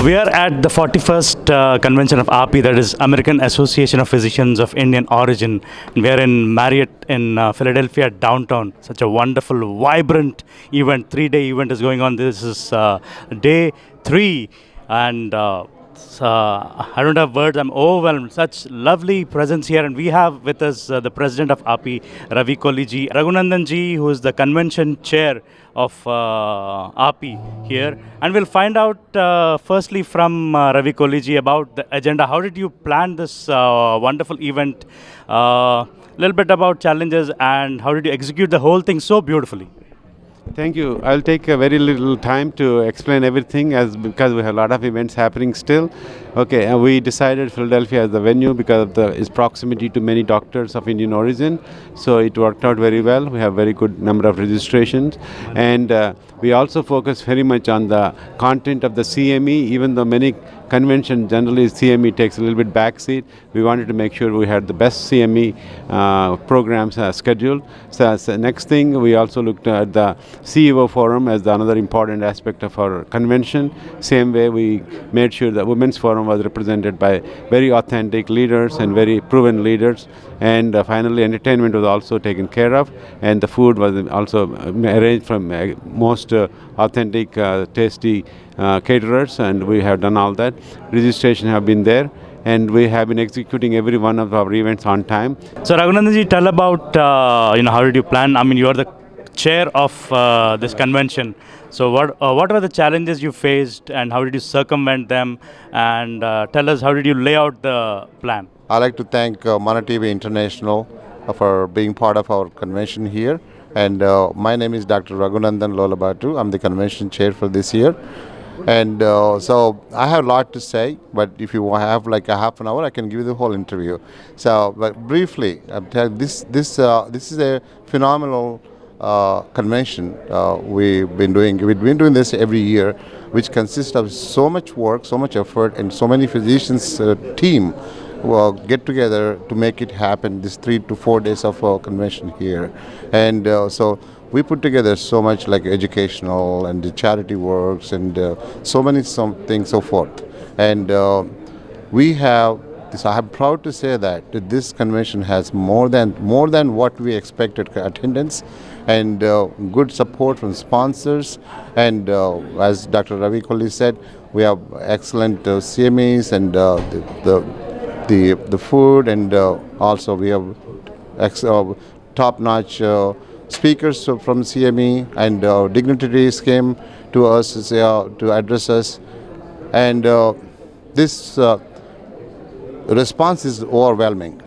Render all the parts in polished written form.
We are at the 41st convention of AAPI, that is American Association of Physicians of Indian Origin. We are in Marriott in Philadelphia downtown. Such a wonderful, vibrant event. 3-day event is going on. This is day 3, and I don't have words. I'm overwhelmed. Such lovely presence here, and we have with us the president of AAPI, Ravi Koliji, Raghunandan ji, who is the convention chair of AAPI here, and we'll find out firstly from Ravi Koliji about the agenda. How did you plan this wonderful event? A little bit about challenges and how did you execute the whole thing so beautifully? Thank you. I'll take a very little time to explain everything because we have a lot of events happening still. Okay, we decided Philadelphia as the venue because of its proximity to many doctors of Indian origin. So it worked out very well. We have very good number of registrations, and we also focus very much on the content of the CME. Even though many convention generally CME takes a little bit backseat, we wanted to make sure we had the best CME programs scheduled. So next thing, we also looked at the CEO forum as another important aspect of our convention. Same way, we made sure the women's forum was represented by very authentic leaders and very proven leaders. And finally, entertainment was also taken care of, and the food was also arranged from most authentic, tasty caterers, and we have done all that. Registration have been there, and we have been executing every one of our events on time. So Raghunandanji, tell about how did you plan? I mean, you are the chair of this convention. So what were the challenges you faced, and how did you circumvent them? And tell us, how did you lay out the plan? I'd like to thank Mana TV International for being part of our convention here. And my name is Dr. Raghunandan Lolabatu. I'm the convention chair for this year. And so I have a lot to say, but if you have like a half an hour, I can give you the whole interview. So, but briefly, I'm telling this is a phenomenal convention we've been doing. We've been doing this every year, which consists of so much work, so much effort, and so many physicians team will get together to make it happen. This 3 to 4 days of convention here, and so we put together so much like educational and the charity works and so many things so forth. And we have this. I'm proud to say that this convention has more than what we expected attendance, and good support from sponsors. And as Dr. Ravi Kohli said, we have excellent CMEs and the food, and also we have top-notch speakers from CME, and dignitaries came to us to address us, and this response is overwhelming.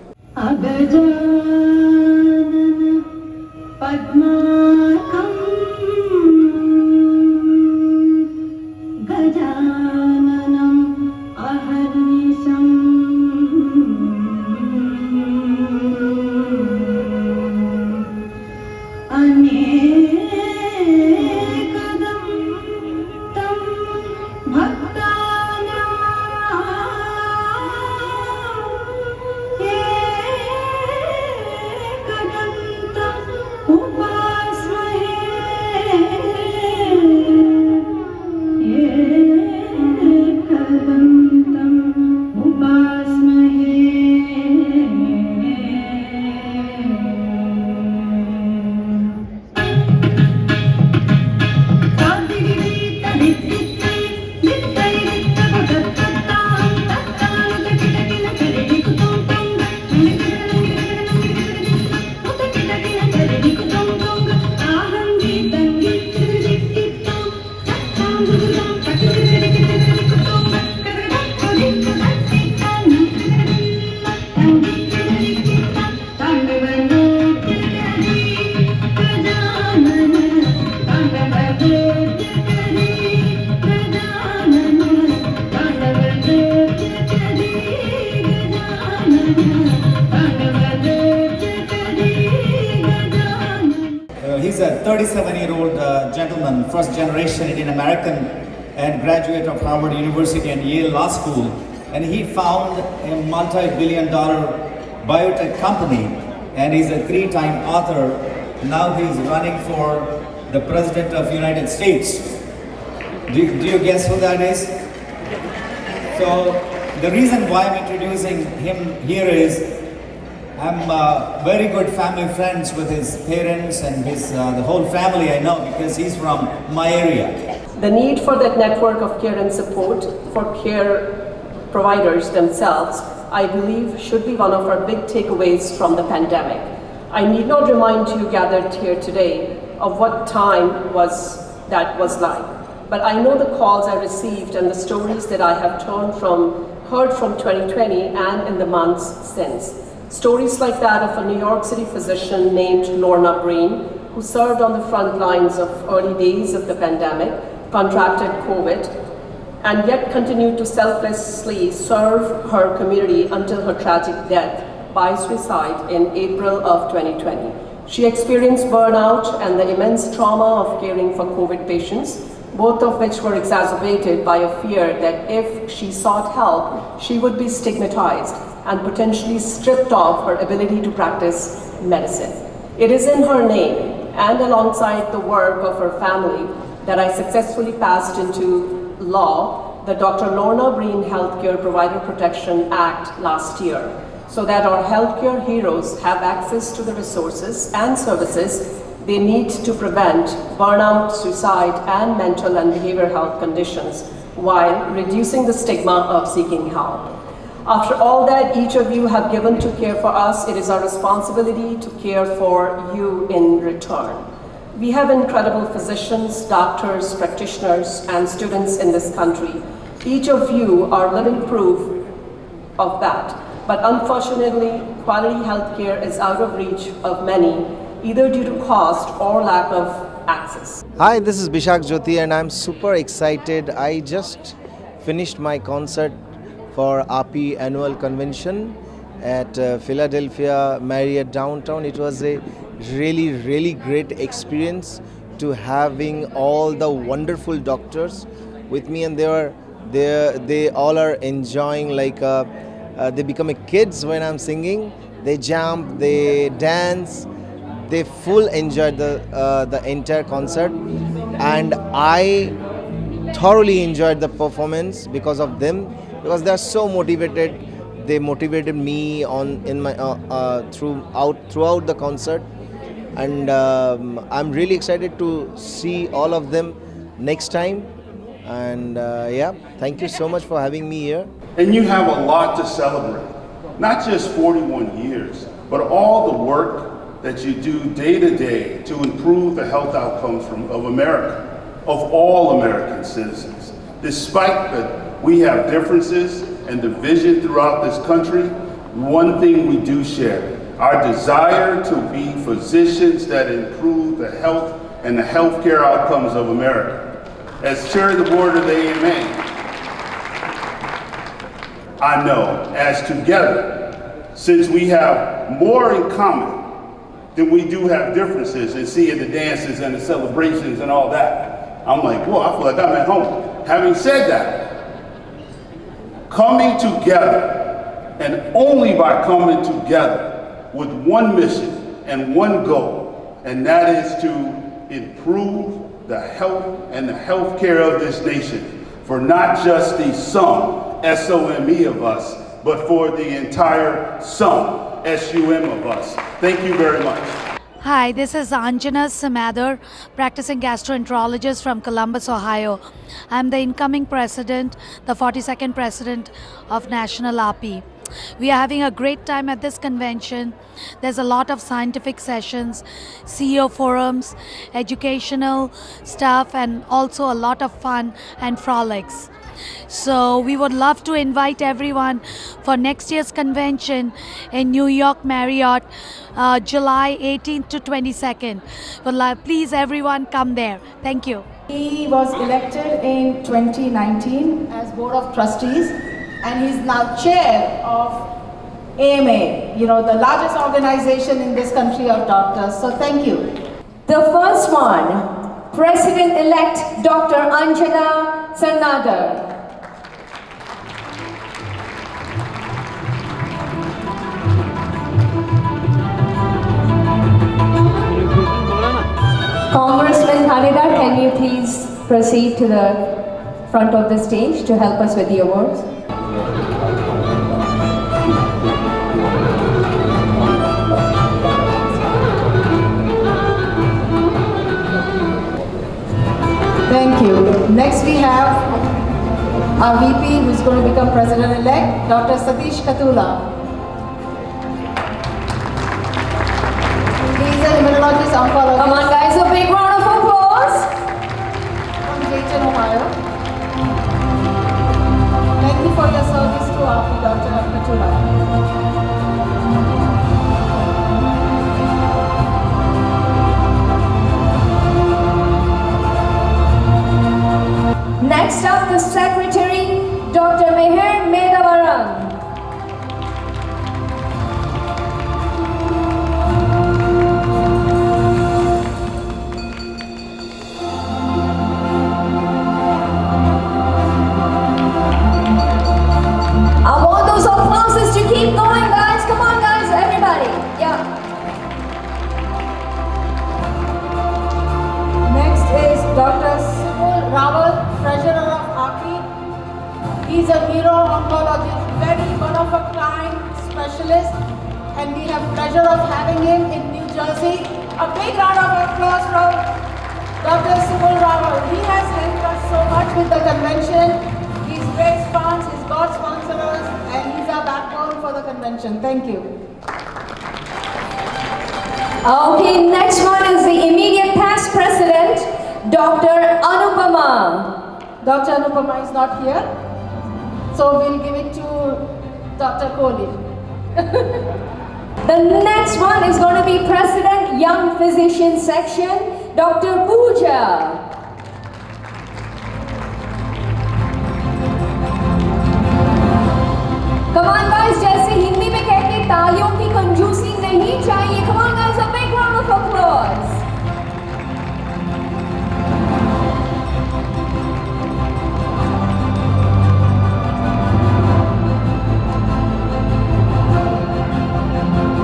He's a 37-year-old gentleman, first generation Indian American, and graduate of Harvard University and Yale Law School. And he found a multi-billion-dollar biotech company, and he's a 3-time author. Now he's running for the President of the United States. Do you guess who that is? So the reason why I'm introducing him here is I'm very good family friends with his parents and the whole family I know because he's from my area. The need for that network of care and support for care providers themselves, I believe, should be one of our big takeaways from the pandemic. I need not remind you gathered here today of what time was like. But I know the calls I received and the stories that I have heard from 2020 and in the months since. Stories like that of a New York City physician named Lorna Breen, who served on the front lines of early days of the pandemic, contracted COVID, and yet continued to selflessly serve her community until her tragic death by suicide in April of 2020. She experienced burnout and the immense trauma of caring for COVID patients, both of which were exacerbated by a fear that if she sought help, she would be stigmatized and potentially stripped of her ability to practice medicine. It is in her name and alongside the work of her family that I successfully passed into law the Dr. Lorna Breen Healthcare Provider Protection Act last year, so that our healthcare heroes have access to the resources and services they need to prevent burnout, suicide, and mental and behavioral health conditions while reducing the stigma of seeking help. After all that each of you have given to care for us, it is our responsibility to care for you in return. We have incredible physicians, doctors, practitioners, and students in this country. Each of you are living proof of that. But unfortunately, quality healthcare is out of reach of many, either due to cost or lack of access. Hi, this is Bishak Jyoti and I'm super excited. I just finished my concert for AAPI annual convention at Philadelphia Marriott downtown. It was a really great experience to having all the wonderful doctors with me, and they all are enjoying like they become kids when I'm singing. They jump, they dance, they full enjoyed the entire concert, and I thoroughly enjoyed the performance because of them, because they are so motivated. They motivated me throughout the concert, and I'm really excited to see all of them next time. And yeah, thank you so much for having me here. And you have a lot to celebrate, not just 41 years, but all the work that you do day to day to improve the health outcomes of America, of all American citizens. Despite that we have differences and division throughout this country, one thing we do share, our desire to be physicians that improve the health and the healthcare outcomes of America. As chair of the board of the AMA, I know, as together, since we have more in common than we do have differences, and seeing the dances and the celebrations and all that, I'm like, whoa, I feel like I'm at home. Having said that, coming together, and only by coming together with one mission and one goal, and that is to improve the health and the health care of this nation for not just the some, S-O-M-E of us, but for the entire some, S-U-M of us. Thank you very much. Hi, this is Anjana Samadar, practicing gastroenterologist from Columbus, Ohio. I'm the incoming president, the 42nd president of National AAPI. We are having a great time at this convention. There's a lot of scientific sessions, CEO forums, educational stuff, and also a lot of fun and frolics. So we would love to invite everyone for next year's convention in New York Marriott, July 18th to 22nd. Please everyone come there. Thank you. He was elected in 2019 as Board of Trustees, and he's now chair of AMA, the largest organization in this country of doctors. So thank you. The first one, President-elect Dr. Anjana Samadar. Congressman Thanedar, can you please proceed to the front of the stage to help us with the awards. Thank you. Next we have our VP who's going to become President-elect, Dr. Satish Katula. He is a immunologist oncologist. Come on guys, a big round of applause. From Dayton, Ohio. Thank you for your service to AAPI, Dr. Katula. Next up, the Secretary, Dr. Meher Medavaram. I want those applauses to keep going, guys. Come on, guys, everybody. Yeah. Next is Dr. Subul Rawal, Treasurer of AAPI. He's a hero oncologist, very one-of-a-kind specialist, and we have pleasure of having him in New Jersey. A big round of applause from Dr. Subul Rawal. He has helped us so much with the convention. He's great sponsors, he's God sponsors, and he's our backbone for the convention. Thank you. Okay, next one is the immediate past president, Dr. Anupama. Dr. Anupama is not here, so we'll give it to Dr. Kohli. The next one is going to be President Young Physician Section, Dr. Pooja. Come on guys, जैसे हिंदी में कहते हैं तालियों की कंजूसी नहीं चाहिए. Come on guys, a big round of applause.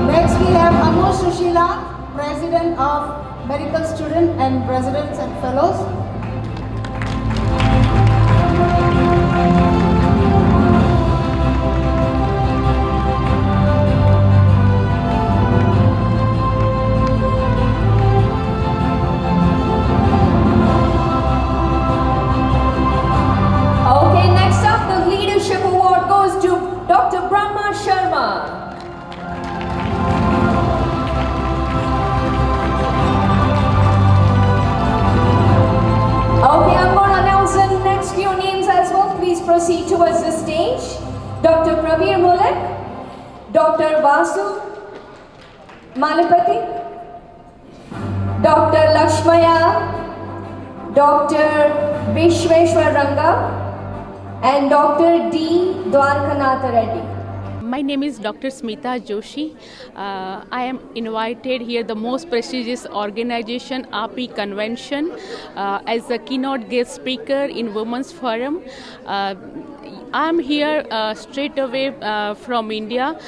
Next we have Amo Sushila, President of Medical Student and Residents and Fellows. Okay, next up, the Leadership Award goes to Dr. Brahma Sharma. Okay, I'm going to announce the next few names as well. Please proceed towards the stage. Dr. Pravir Mulek, Dr. Vasu Malipati, Dr. Lakshmaya, Dr. Vishweshwar Ranga, and Dr. D. Dwarkanatha Reddy. My name is Dr. Smita Joshi. I am invited here, the most prestigious organization, AAPI Convention, as a keynote guest speaker in Women's Forum. I'm here straight away from India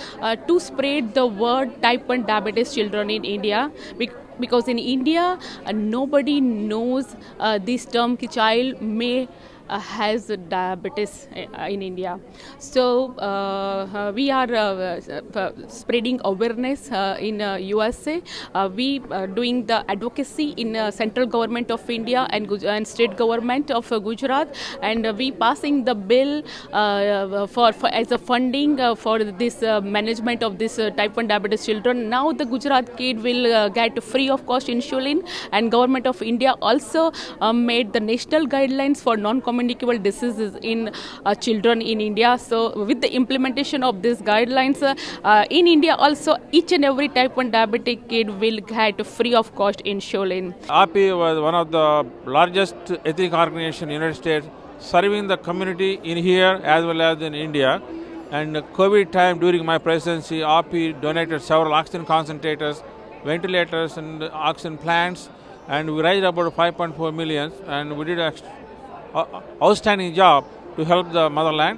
to spread the word type 1 diabetes children in India. Because in India, nobody knows this term ki child may has diabetes in India. So we are spreading awareness in USA. We are doing the advocacy in central government of India and state government of Gujarat, and we passing the bill for as a funding for this management of this type 1 diabetes children. Now the Gujarat kid will get free of cost insulin, and government of India also made the national guidelines for non-communicable diseases in children in India. So with the implementation of these guidelines in India also, each and every type 1 diabetic kid will get free of cost insulin. AAPI was one of the largest ethnic organizations in the United States, serving the community in here as well as in India. And COVID time during my presidency, AAPI donated several oxygen concentrators, ventilators and oxygen plants, and we raised about 5.4 million, and we did an outstanding job to help the motherland.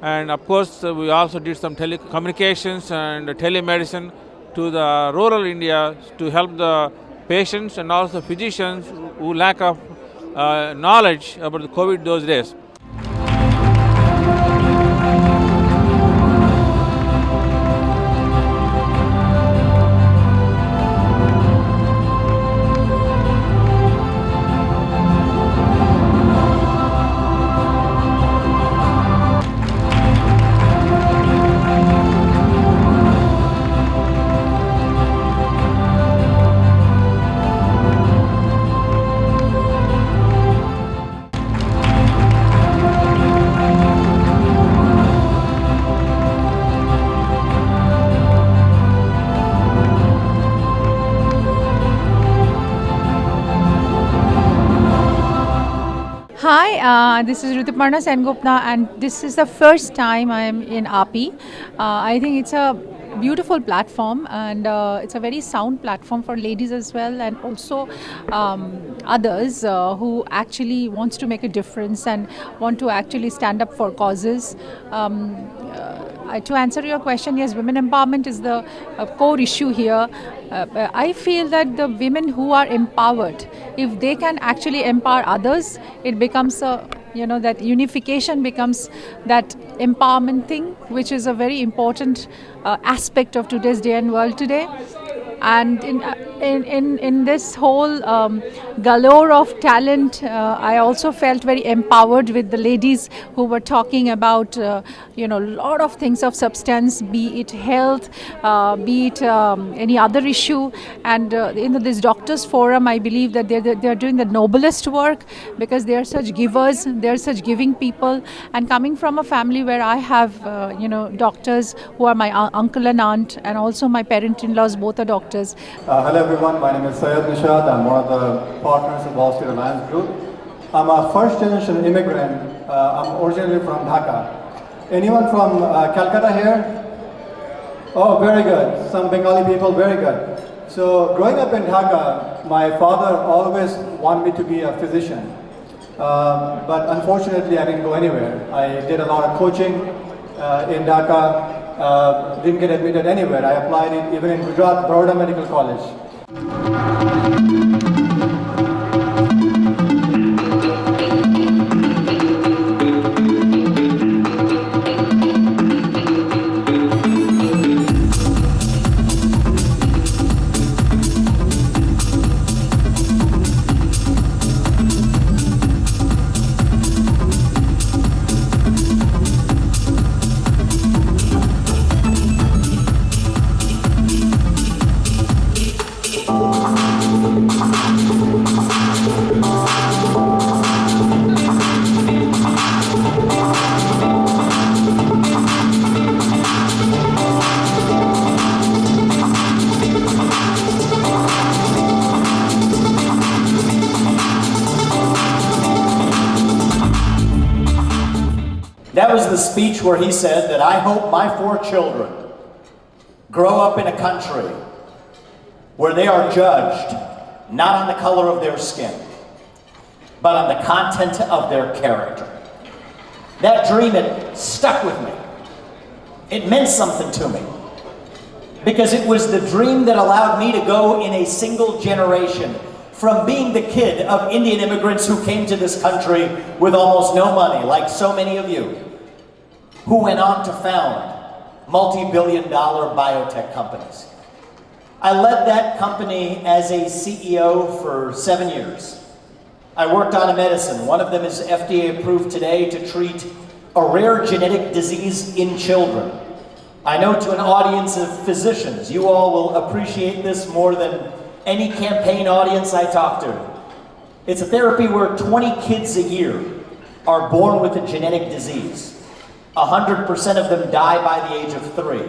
And of course, we also did some telecommunications and telemedicine to the rural India to help the patients and also physicians who lack of knowledge about the COVID those days. Hi, this is Rituparna Sengupta, and this is the first time I am in AAPI. I think it's a beautiful platform, and it's a very sound platform for ladies as well, and also others who actually wants to make a difference and want to actually stand up for causes. To answer your question, yes, women empowerment is the core issue here. I feel that the women who are empowered, if they can actually empower others, it becomes a, that unification becomes that empowerment thing, which is a very important aspect of today's day and world today. And in this whole galore of talent, I also felt very empowered with the ladies who were talking about a lot of things of substance, be it health, be it any other issue. And in this doctors forum, I believe that they're doing the noblest work, because they are such givers, they are such giving people. And coming from a family where I have doctors who are my uncle and aunt, and also my parent-in-laws, both are doctors. Hello everyone, my name is Syed Nishad. I'm one of the partners of Wall Street Alliance Group. I'm a first generation immigrant. I'm originally from Dhaka. Anyone from Calcutta here? Oh, very good. Some Bengali people, very good. So growing up in Dhaka, my father always wanted me to be a physician. But unfortunately I didn't go anywhere. I did a lot of coaching in Dhaka. Didn't get admitted anywhere. I applied it even in Gujarat, Baroda Medical College. That was the speech where he said that I hope my 4 children grow up in a country where they are judged not on the color of their skin, but on the content of their character. That dream, it stuck with me. It meant something to me, because it was the dream that allowed me to go in a single generation from being the kid of Indian immigrants who came to this country with almost no money, like so many of you, who went on to found multi-billion-dollar biotech companies. I led that company as a CEO for 7 years. I worked on a medicine. One of them is FDA approved today to treat a rare genetic disease in children. I know to an audience of physicians, you all will appreciate this more than any campaign audience I talk to. It's a therapy where 20 kids a year are born with a genetic disease. 100% of them die by the age of 3.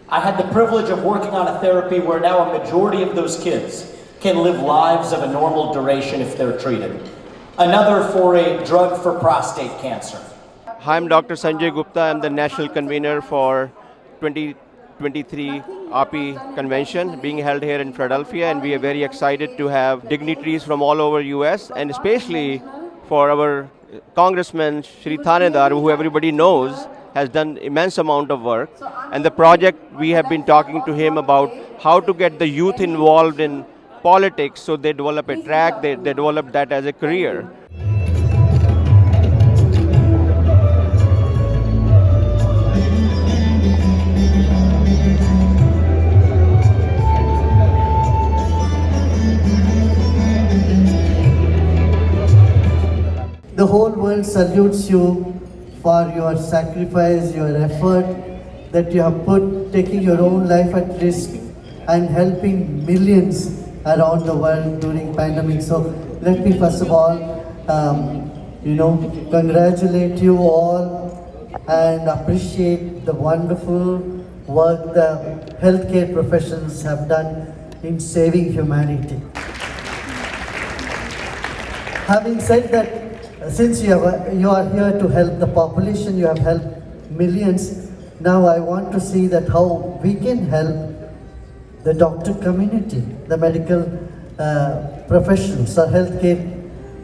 I had the privilege of working on a therapy where now a majority of those kids can live lives of a normal duration if they're treated. Another for a drug for prostate cancer. Hi, I'm Dr. Sanjay Gupta. I'm the national convener for 2023 AAPI convention being held here in Philadelphia, and we are very excited to have dignitaries from all over US, and especially for our Congressman Shri Thanedar, who everybody knows has done immense amount of work. And the project, we have been talking to him about how to get the youth involved in politics so they develop a track, they develop that as a career. The whole world salutes you for your sacrifice, your effort that you have put, taking your own life at risk and helping millions around the world during pandemic. So let me first of all, congratulate you all and appreciate the wonderful work the healthcare professionals have done in saving humanity. Having said that, Since you are here to help the population, you have helped millions. Now I want to see that how we can help the doctor community, the medical professionals, or healthcare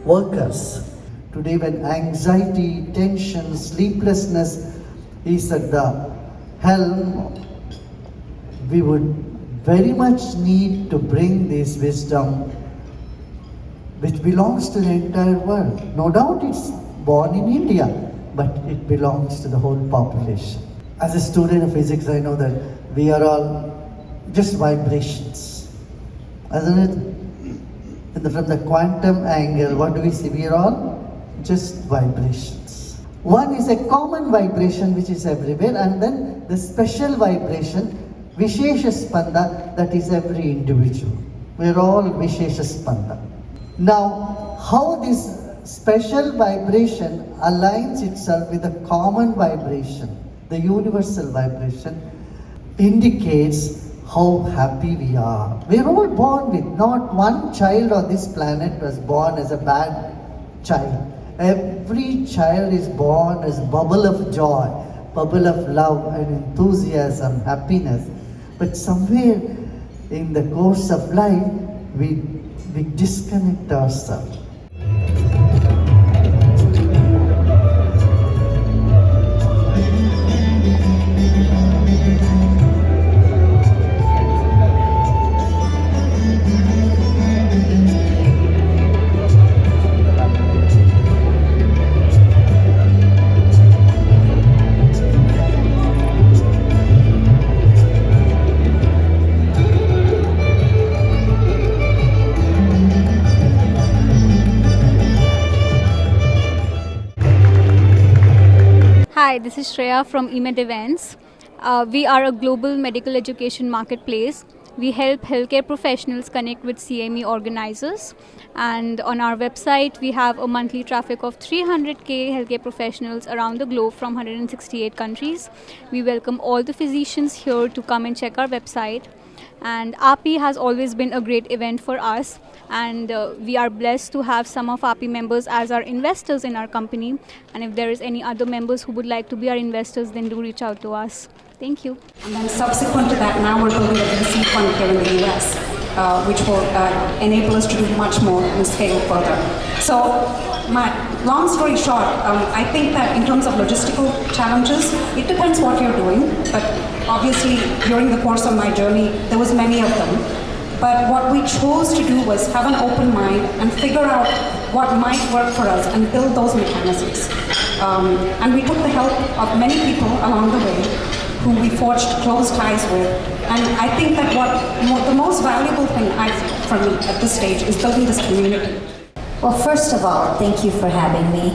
workers. Today, when anxiety, tension, sleeplessness is at the helm, we would very much need to bring this wisdom which belongs to the entire world. No doubt it's born in India, but it belongs to the whole population. As a student of physics, I know that we are all just vibrations, isn't it? From the quantum angle, what do we see? We are all just vibrations. One is a common vibration which is everywhere, and then the special vibration, Vishesha Spanda, that is every individual. We are all Vishesha Spanda. Now, how this special vibration aligns itself with the common vibration, the universal vibration, indicates how happy we are. We are all born with, not one child on this planet was born as a bad child. Every child is born as a bubble of joy, bubble of love and enthusiasm, happiness. But somewhere in the course of life, we disconnect ourselves. Hi, this is Shreya from EMED Events. We are a global medical education marketplace. We help healthcare professionals connect with CME organizers. And on our website, we have a monthly traffic of 300K healthcare professionals around the globe from 168 countries. We welcome all the physicians here to come and check our website. And AAPI has always been a great event for us, and we are blessed to have some of AAPI members as our investors in our company. And if there is any other members who would like to be our investors, then do reach out to us. Thank you. And then subsequent to that, now we're building a VC fund here in the US, which will enable us to do much more and scale further. So, my long story short, I think that in terms of logistical challenges, it depends what you're doing, but obviously during the course of my journey, there was many of them. But what we chose to do was have an open mind and figure out what might work for us and build those mechanisms. And we took the help of many people along the way who we forged close ties with. And I think that the most valuable thing for me at this stage is building this community. Well, first of all, thank you for having me.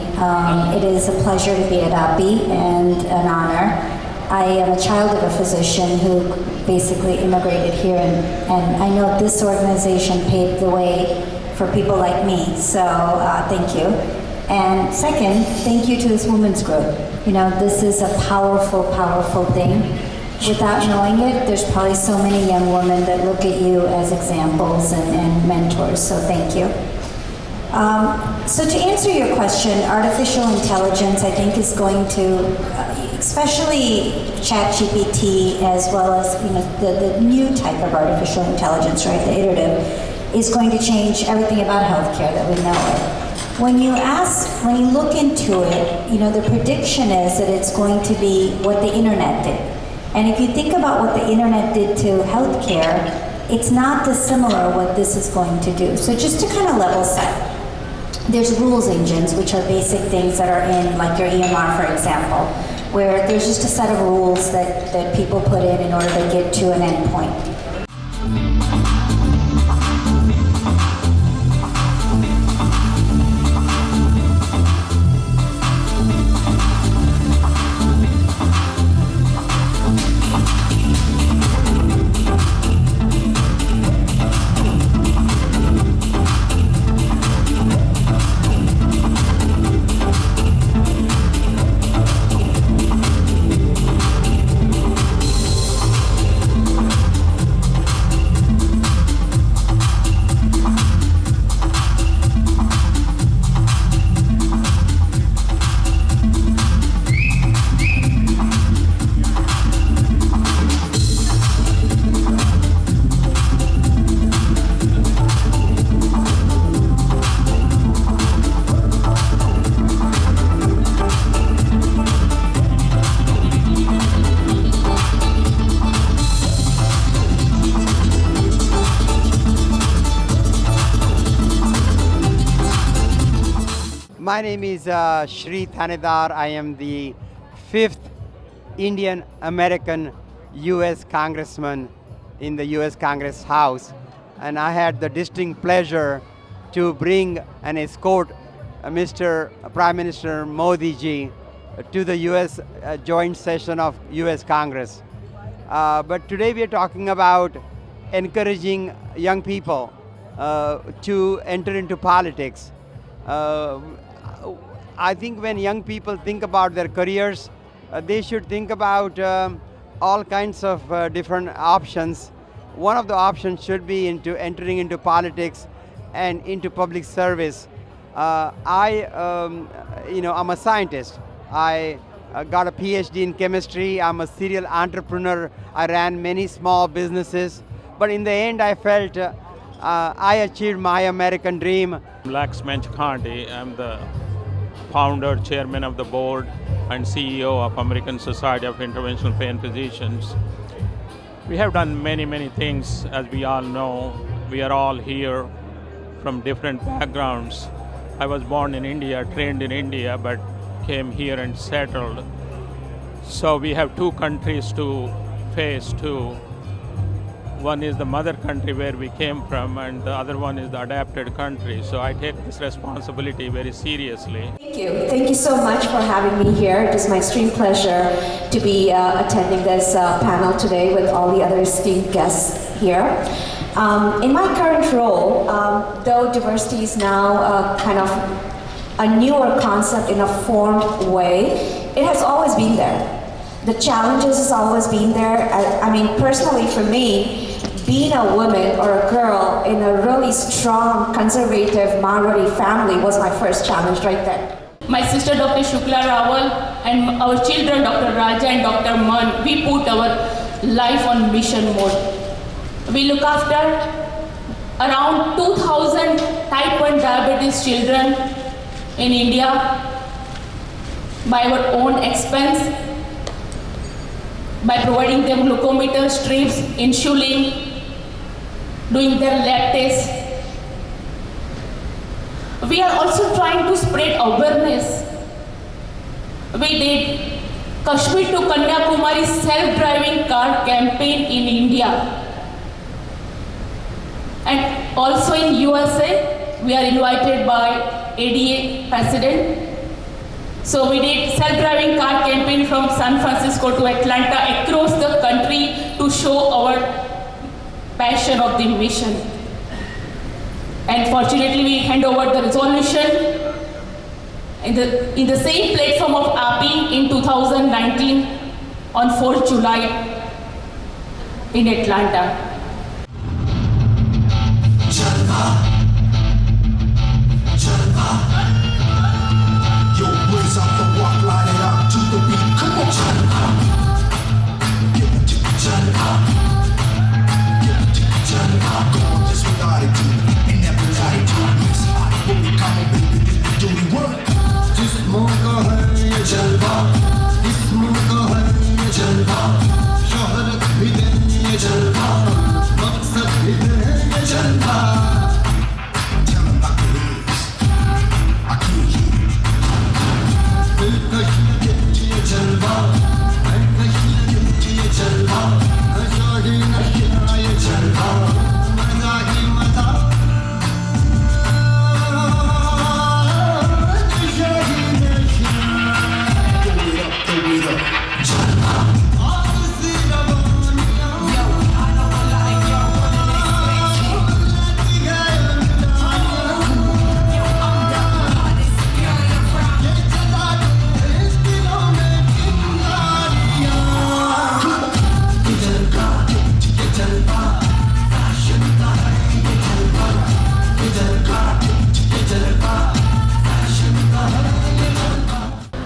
It is a pleasure to be at AAPI and an honor. I am a child of a physician who basically immigrated here, and I know this organization paved the way for people like me, so thank you. And second, thank you to this women's group. You know, this is a powerful, powerful thing. Without knowing it, there's probably so many young women that look at you as examples and mentors, so thank you. So to answer your question, artificial intelligence, I think, is going to, especially ChatGPT, as well as the new type of artificial intelligence, right, the iterative, is going to change everything about healthcare that we know it. When you look into it, the prediction is that it's going to be what the internet did. And if you think about what the internet did to healthcare, it's not dissimilar what this is going to do. So just to kind of level set, there's rules engines, which are basic things that are in, like your EMR, for example, where there's just a set of rules that people put in order to get to an endpoint. My name is Shri Thanedar. I am the 5th Indian American US Congressman in the US Congress House, and I had the distinct pleasure to bring and escort Mr. Prime Minister Modi ji to the US joint session of US Congress. But today we are talking about encouraging young people to enter into politics. I think when young people think about their careers, they should think about all kinds of different options. One of the options should be into entering into politics and into public service. I'm a scientist. I got a PhD in chemistry. I'm a serial entrepreneur. I ran many small businesses. But in the end, I felt I achieved my American dream. Laxman Chakhandi. I'm the founder, chairman of the board, and CEO of American Society of Interventional Pain Physicians. We have done many, many things, as we all know. We are all here from different backgrounds. I was born in India, trained in India, but came here and settled. So we have two countries to face too. One is the mother country where we came from, and the other one is the adapted country. So I take this responsibility very seriously. Thank you. Thank you so much for having me here. It is my extreme pleasure to be attending this panel today with all the other esteemed guests here. In my current role, though diversity is now kind of a newer concept in a formed way, it has always been there. The challenges has always been there. I mean, personally for me, being a woman or a girl in a really strong, conservative Marwari family was my first challenge right there. My sister Dr. Shukla Rawal and our children Dr. Raja and Dr. Man, we put our life on mission mode. We look after around 2,000 type 1 diabetes children in India by our own expense, by providing them glucometer strips, insulin, doing their lab tests. We are also trying to spread awareness. We did Kashmir to Kanyakumari self-driving car campaign in India. And also in USA, we are invited by ADA president. So we did self-driving car campaign from San Francisco to Atlanta across the country to show our passion of the mission. And fortunately, we hand over the resolution in the same platform of AAPI in 2019 on 4th July in Atlanta.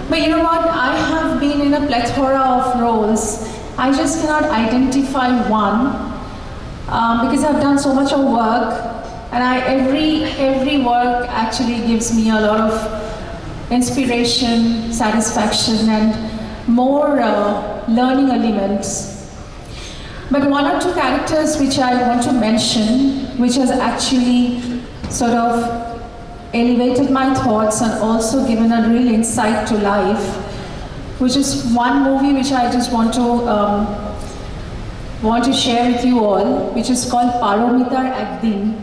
But you know what? I have been in a plethora of roles. I just cannot identify one because I've done so much of work, and every work actually gives me a lot of inspiration, satisfaction, and more learning elements. But one or two characters which I want to mention, which has actually sort of elevated my thoughts and also given a real insight to life, which is one movie which I just want to share with you all, which is called Paromitar Ekdin,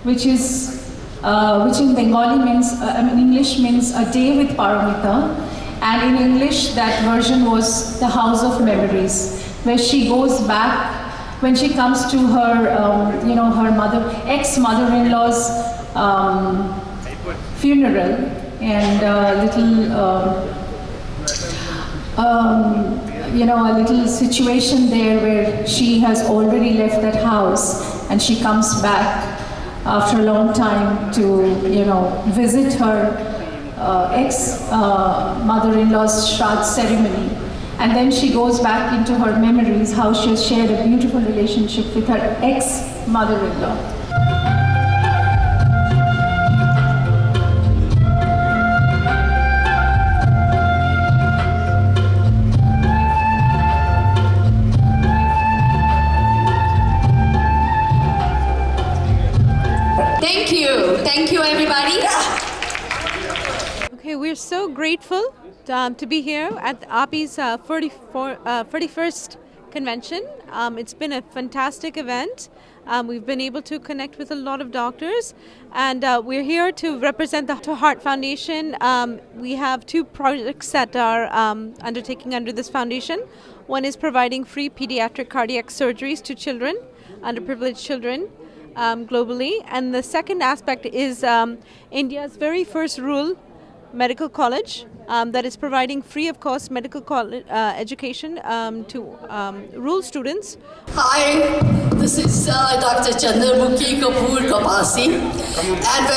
which in Bengali means, in English means a day with Paramita, and in English that version was the House of Memories, where she goes back when she comes to her, her ex-mother-in-law's funeral, and a little situation there where she has already left that house and she comes back after a long time to, visit her ex-mother-in-law's Shraddh ceremony. And then she goes back into her memories, how she has shared a beautiful relationship with her ex-mother-in-law. Thank you everybody. Okay, we're so grateful to be here at AAPI's 41st convention. It's been a fantastic event. We've been able to connect with a lot of doctors, and we're here to represent the Heart Foundation. We have two projects that are undertaking under this foundation. One is providing free pediatric cardiac surgeries to children, underprivileged children, globally, and the second aspect is India's very first rural medical college that is providing free of cost medical education to rural students. Hi, this is Dr. Chandramukhi Kapoor Kapasi, and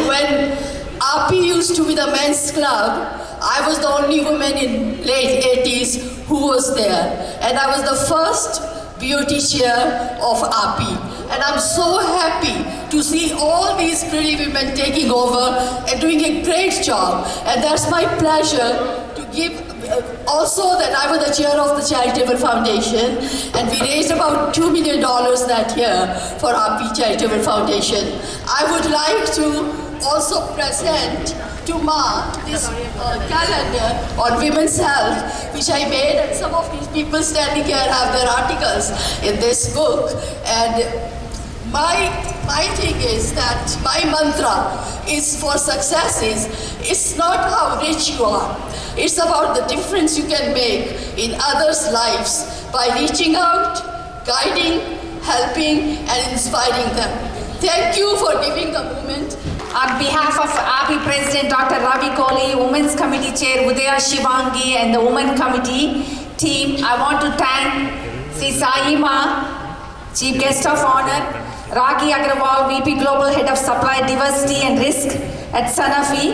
when AAPI used to be the men's club, I was the only woman in late 80s who was there, and I was the first beauty chair of AAPI. And I'm so happy to see all these pretty women taking over and doing a great job. And that's my pleasure to give, also that I was the chair of the Charitable Foundation, and we raised about $2 million that year for AAPI Charitable Foundation. I would like to also present to mark this calendar on women's health, which I made, and some of these people standing here have their articles in this book. And my thing is that my mantra is for successes. It's not how rich you are. It's about the difference you can make in others' lives by reaching out, guiding, helping, and inspiring them. Thank you for giving the moment. On behalf of AAPI President Dr. Ravi Kohli, Women's Committee Chair Udaya Shivangi, and the Women Committee team, I want to thank Sri Saima, Chief Guest of Honor, Ragi Agrawal, VP Global Head of Supply Diversity and Risk at Sanofi,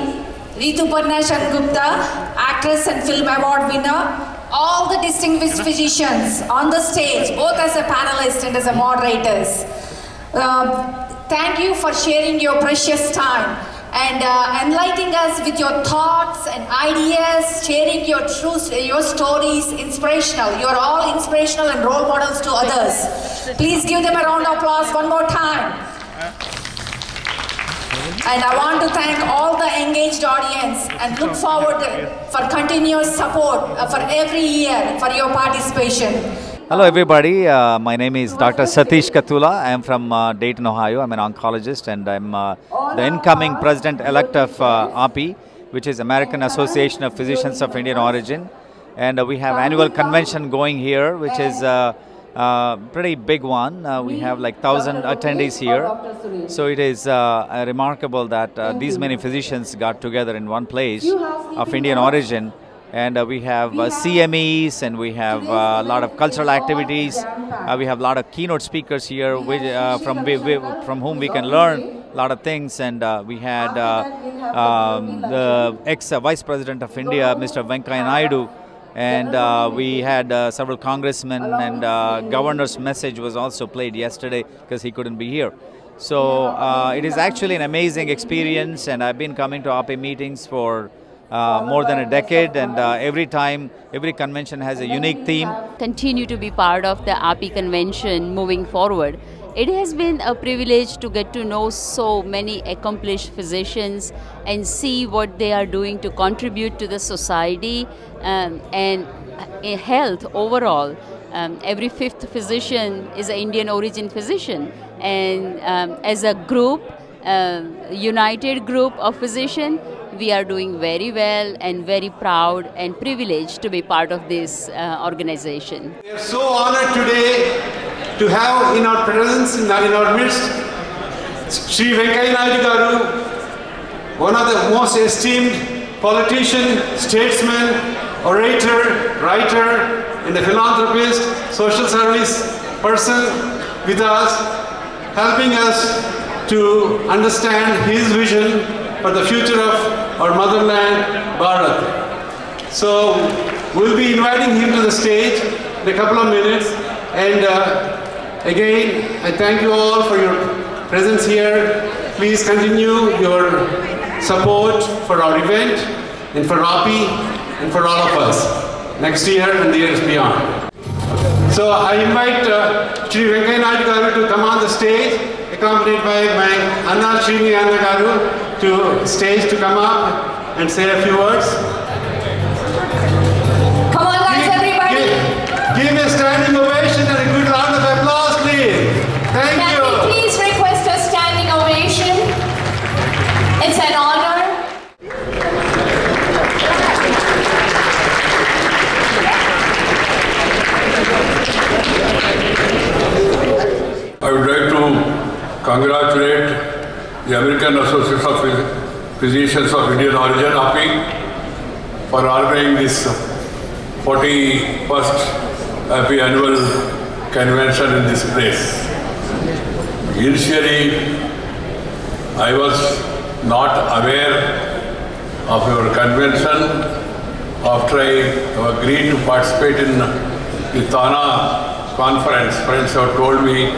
Rituparna Shangupta, Actress and Film Award winner, all the distinguished physicians on the stage, both as a panelist and as a moderators. Thank you for sharing your precious time and enlightening us with your thoughts and ideas, sharing your stories, inspirational. You are all inspirational and role models to others. Please give them a round of applause one more time. And I want to thank all the engaged audience and look forward for continuous support for every year for your participation. Hello everybody, my name is Dr. Satish Katula. I am from Dayton, Ohio. I'm an oncologist, and I'm the incoming president-elect of AAPI, which is American Association of Physicians of Indian Origin. And we have annual convention going here, which is a pretty big one. We have like 1,000 attendees here. So it is remarkable that these many physicians got together in one place of Indian origin. And we have CMEs, and we have a lot of cultural activities. We have a lot of keynote speakers here from whom we can learn a lot of things. And we had the ex-Vice President of India, Mr. Venkaiah Naidu, and we had several congressmen, and governor's message was also played yesterday because he couldn't be here. So it is actually an amazing experience, and I've been coming to AAPI meetings for more than a decade, and every convention has a unique theme. Continue to be part of the AAPI convention moving forward. It has been a privilege to get to know so many accomplished physicians and see what they are doing to contribute to the society and health overall. Every fifth physician is an Indian origin physician, and as a group, united group of physicians, we are doing very well and very proud and privileged to be part of this organization. We are so honored today to have in our presence, in our midst, Sri Venkaiah Naidu Garu, one of the most esteemed politician, statesman, orator, writer, and a philanthropist, social service person with us, helping us to understand his vision for the future of our motherland, Bharat. So we'll be inviting him to the stage in a couple of minutes. And again, I thank you all for your presence here. Please continue your support for our event and for AAPI and for all of us next year and the years beyond. So I invite Sri Venkaiah Naidu Garu to come on the stage, accompanied by my Anna Srini Anna Garu to stage to come up and say a few words. Come on guys, everybody. Give me a standing ovation and a good round of applause, please. Thank you. Can we please request a standing ovation? It's an honor. I would like to congratulate the American Association of Physicians of Indian Origin, AAPI, for organizing this 41st AAPI annual convention in this place. Initially, I was not aware of your convention. After I agreed to participate in the Tana conference, friends have told me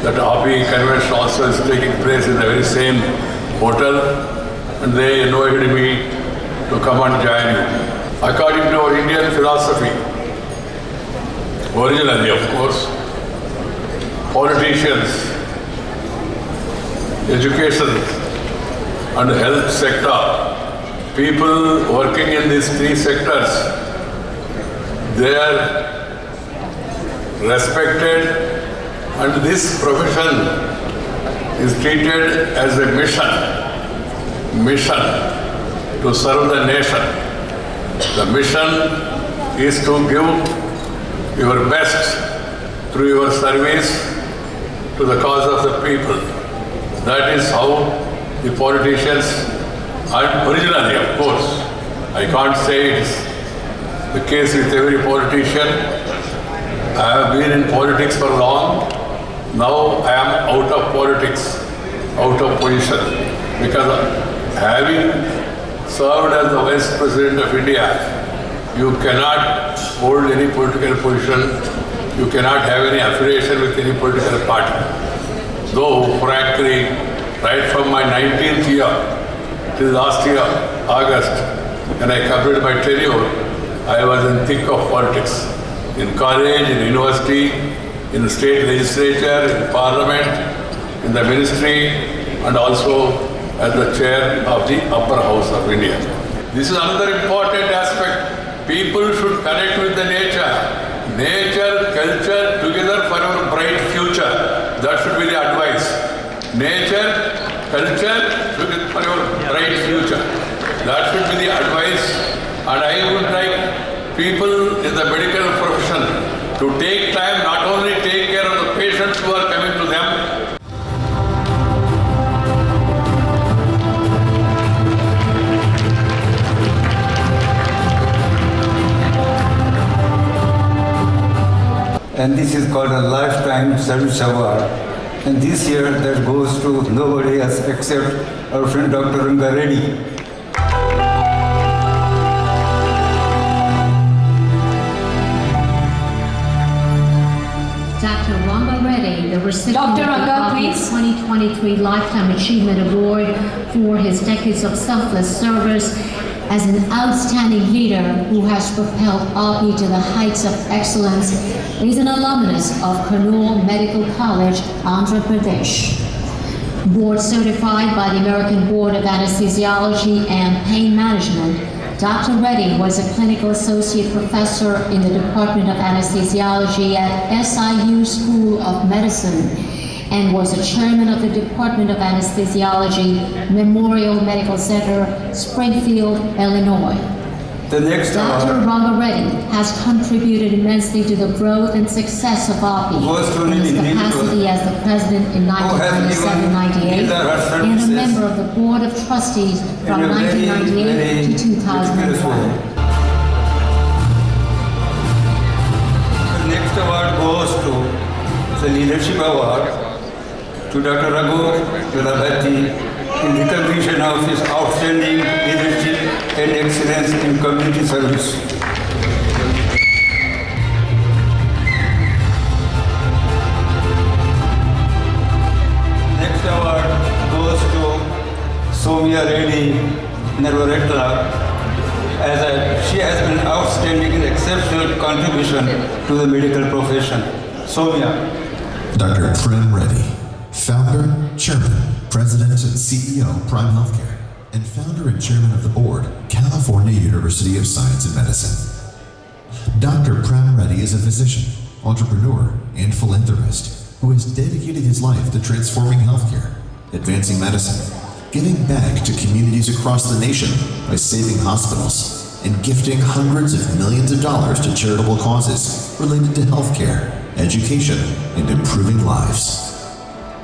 that AAPI convention also is taking place in the very same hotel, and they invited me to come and join you. According to our Indian philosophy, originally of course, politicians, education and health sector, people working in these three sectors, they are respected, and this profession is treated as a mission to serve the nation. The mission is to give your best through your service to the cause of the people. That is how the politicians, and originally of course, I can't say it's the case with every politician. I have been in politics for long. Now I am out of politics, out of position, because having served as the Vice President of India, you cannot hold any political position, you cannot have any affiliation with any political party. Though, frankly, right from my 19th year till last year, August, when I completed my tenure, I was in thick of politics. In college, in university, in the state legislature, in parliament, in the ministry, and also as the chair of the upper house of India. This is another important aspect. People should connect with the nature. Nature, culture, together for our bright future. That should be the advice. Nature, culture, together for our bright future. That should be the advice. And I would like people in the medical profession to take time, not only take care of the patients who are coming to them. And this is called a Lifetime Service Award. And this year that goes to nobody else except our friend Dr. Ranga Reddy. Dr. Ranga Reddy, the recipient Dr. of the Ranga, AAPI please. 2023 Lifetime Achievement Award for his decades of selfless service as an outstanding leader who has propelled AAPI to the heights of excellence is an alumnus of Kurnool Medical College, Andhra Pradesh. Board certified by the American Board of Anesthesiology and Pain Management, Dr. Reddy was a clinical associate professor in the Department of Anesthesiology at SIU School of Medicine and was the chairman of the Department of Anesthesiology, Memorial Medical Center, Springfield, Illinois. The next Dr. Ranga Reddy has contributed immensely to the growth and success of AAPI in his capacity as the president in 1997-98 and a member of the Board of Trustees from 1998 to 2001. The next award goes to the Leadership Award to Dr. Raghu Jalabhati in recognition of his outstanding leadership and excellence in community service. Next award goes to Soumya Reddy Narvaretla she has been outstanding and exceptional contribution to the medical profession. Soumya. Dr. Prem Reddy, founder, chairman, president, and CEO, Prime Healthcare, and founder and chairman of the board, California University of Science and Medicine. Dr. Prem Reddy is a physician, entrepreneur, and philanthropist who has dedicated his life to transforming healthcare, advancing medicine, giving back to communities across the nation by saving hospitals, and gifting hundreds of millions of dollars to charitable causes related to healthcare, education, and improving lives.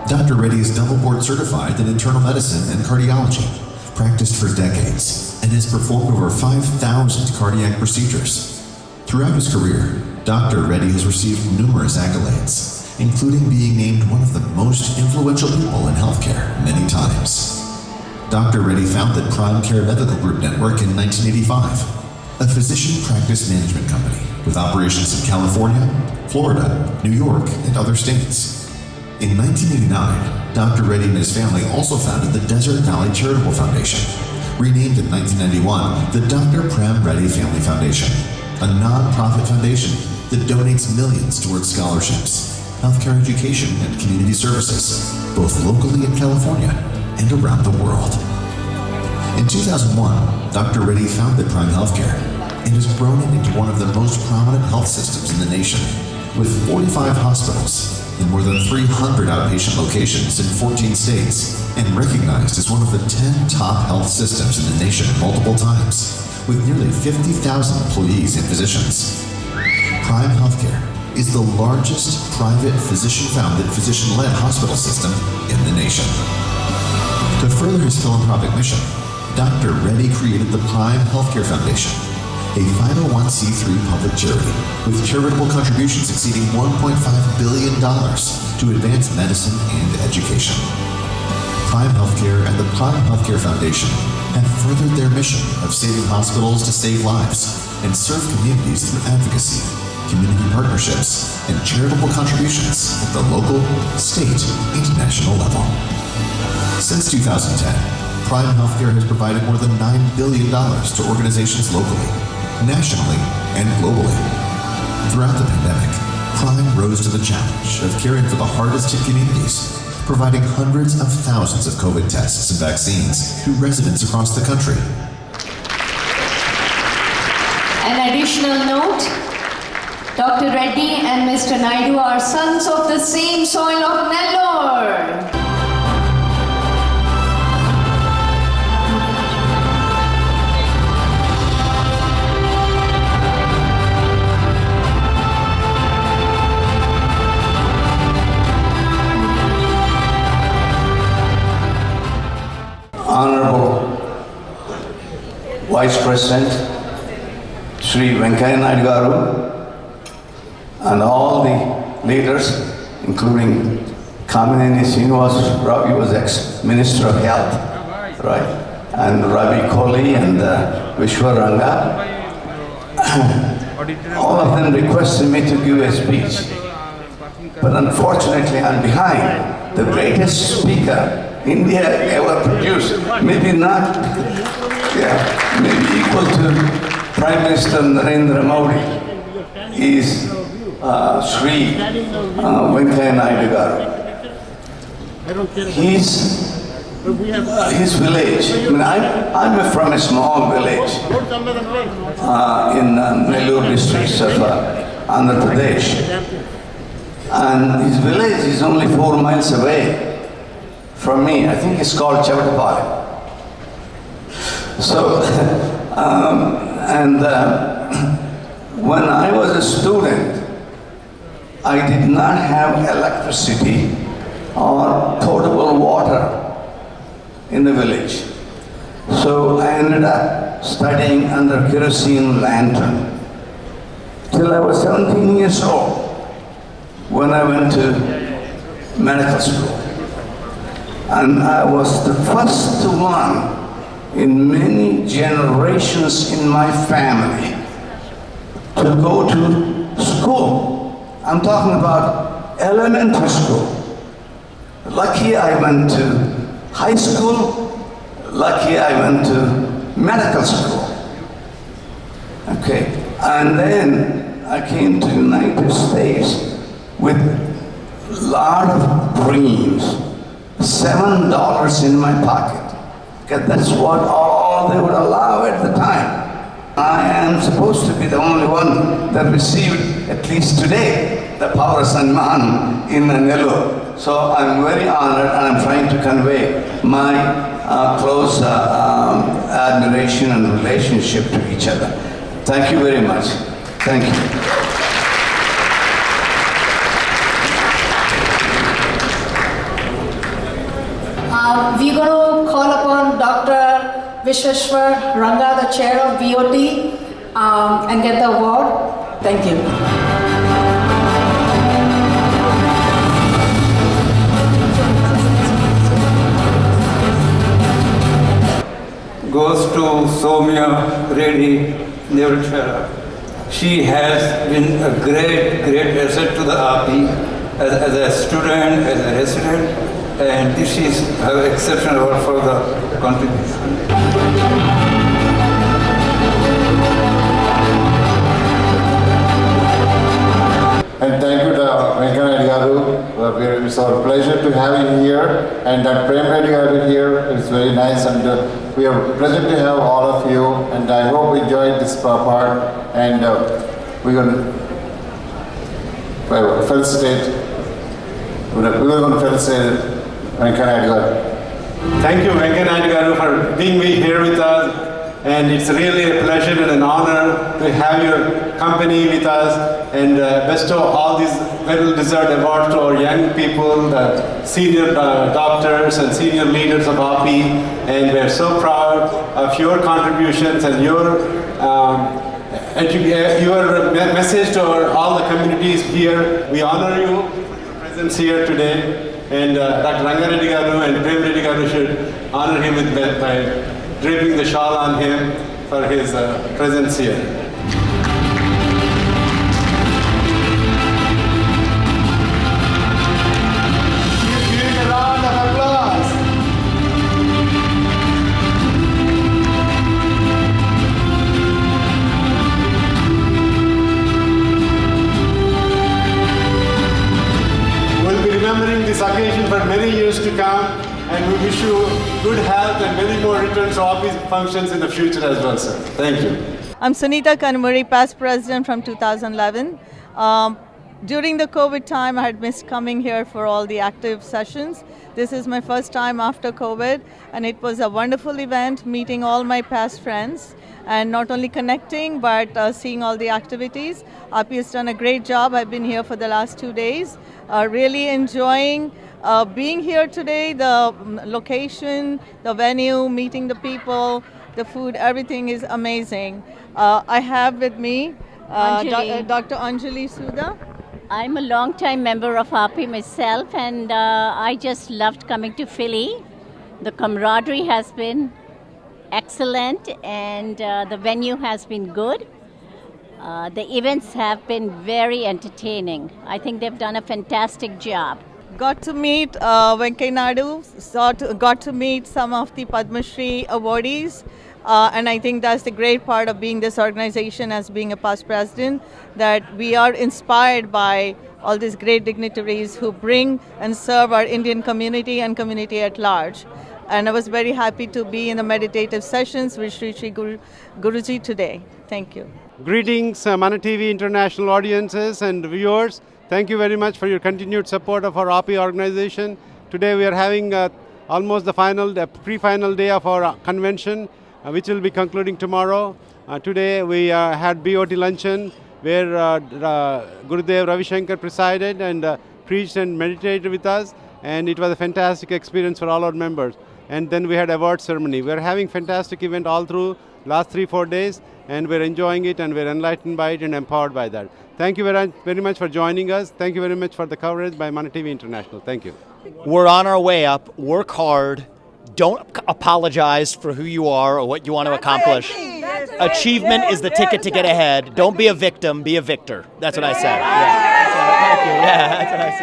Dr. Reddy is double board certified in internal medicine and cardiology, practiced for decades, and has performed over 5,000 cardiac procedures. Throughout his career, Dr. Reddy has received numerous accolades, including being named one of the most influential people in healthcare many times. Dr. Reddy founded Prime Care Medical Group Network in 1985, a physician practice management company with operations in California, Florida, New York, and other states. In 1989, Dr. Reddy and his family also founded the Desert Valley Charitable Foundation, renamed in 1991 the Dr. Prem Reddy Family Foundation, a non-profit foundation that donates millions towards scholarships, healthcare education, and community services, both locally in California and around the world. In 2001, Dr. Reddy founded Prime Healthcare and has grown it into one of the most prominent health systems in the nation, with 45 hospitals and more than 300 outpatient locations in 14 states, and recognized as one of the 10 top health systems in the nation multiple times, with nearly 50,000 employees and physicians. Prime Healthcare is the largest private physician-founded, physician-led hospital system in the nation. To further his philanthropic mission, Dr. Reddy created the Prime Healthcare Foundation, a 501c3 public charity with charitable contributions exceeding $1.5 billion to advance medicine and education. Prime Healthcare and the Prime Healthcare Foundation have furthered their mission of saving hospitals to save lives and serve communities through advocacy, community partnerships, and charitable contributions at the local, state, and national level. Since 2010, Prime Healthcare has provided more than $9 billion to organizations locally, nationally, and globally. Throughout the pandemic, Prime rose to the challenge of caring for the hardest hit communities, providing hundreds of thousands of COVID tests and vaccines to residents across the country. An additional note, Dr. Reddy and Mr. Naidu are sons of the same soil of Nellore. Honorable Vice President Shri Venkaiah Naidu Garu and all the leaders, including Kamineni Srinivas Ravi was ex-Minister of Health, right? And Ravi Kohli and Vishwa Ranga. All of them requested me to give a speech. But unfortunately, I'm behind the greatest speaker India ever produced. Maybe not, maybe equal to Prime Minister Narendra Modi is Sri Venkaiah Naidu Garu. His village, I mean, I'm from a small village in Nellore district of Andhra Pradesh. And his village is only 4 miles away from me. I think it's called Chavatapalayam. So, when I was a student, I did not have electricity or potable water in the village. So I ended up studying under kerosene lantern till I was 17 years old when I went to medical school. And I was the first one in many generations in my family to go to school. I'm talking about elementary school. Lucky I went to high school, lucky I went to medical school. Okay, and then I came to the United States with a lot of dreams, $7 in my pocket. Okay, that's what all they would allow at the time. I am supposed to be the only one that received, at least today, the Power Sanman in Nellore. So I'm very honored and I'm trying to convey my close admiration and relationship to each other. Thank you very much. Thank you. We're going to call upon Dr. Vishweshwar Ranga, the chair of BOT, and get the award. Thank you. Goes to Soumya Reddy Nevrachara. She has been a great asset to the AAPI as a student, as a resident, and this is her exceptional award for the contribution. And thank you to Venkaiah Naidu Garu. It's our pleasure to have you here. And that Prem Reddy Garu here is very nice. And we are pleasure to have all of you. And I hope you enjoyed this part. And we're going to felicitate. We're going to felicitate Venkaiah Naidu Garu. Thank you, Venkaiah Naidu Garu, for being here with us. And it's really a pleasure and an honor to have your company with us and bestow all these well-deserved awards to our young people, the senior doctors and senior leaders of AAPI. And we're so proud of your contributions and your message to all the communities here. We honor you for your presence here today. And Dr. Ranga Reddy Garu and Prem Reddy Garu should honor him by draping the shawl on him for his presence here. Give him a round of applause. We'll be remembering this occasion for many years to come. And we wish you good health and many more returns to AAPI's functions in the future as well, sir. Thank you. I'm Sunita Kanmuri, past president from 2011. During the COVID time, I had missed coming here for all the active sessions. This is my first time after COVID, and it was a wonderful event, meeting all my past friends, and not only connecting, but seeing all the activities. AAPI has done a great job. I've been here for the last 2 days, really enjoying being here today, the location, the venue, meeting the people, the food, everything is amazing. I have with me Dr. Anjali Suda. I'm a long-time member of AAPI myself, and I just loved coming to Philly. The camaraderie has been excellent, and the venue has been good. The events have been very entertaining. I think they've done a fantastic job. got to meet Venkaiah Naidu, got to meet some of the Padma Shri awardees. And I think that's the great part of being this organization as being a past president, that we are inspired by all these great dignitaries who bring and serve our Indian community and community at large. And I was very happy to be in the meditative sessions with Sri Guruji today. Thank you. Greetings, Mana TV international audiences and viewers. Thank you very much for your continued support of our AAPI organization. Today we are having almost the pre-final day of our convention, which will be concluding tomorrow. Today we had BOT luncheon where Gurudev Ravi Shankar presided and preached and meditated with us, and it was a fantastic experience for all our members. And then we had award ceremony. We are having fantastic event all through last 3-4 days, and we're enjoying it and we're enlightened by it and empowered by that. Thank you very much for joining us. Thank you very much for the coverage by Mana TV International. Thank you. We're on our way up. Work hard. Don't apologize for who you are or what you want to accomplish. Achievement is the ticket to get ahead. Don't be a victim, be a victor. That's what I said. Yeah. Thank you. Yeah, that's what I said.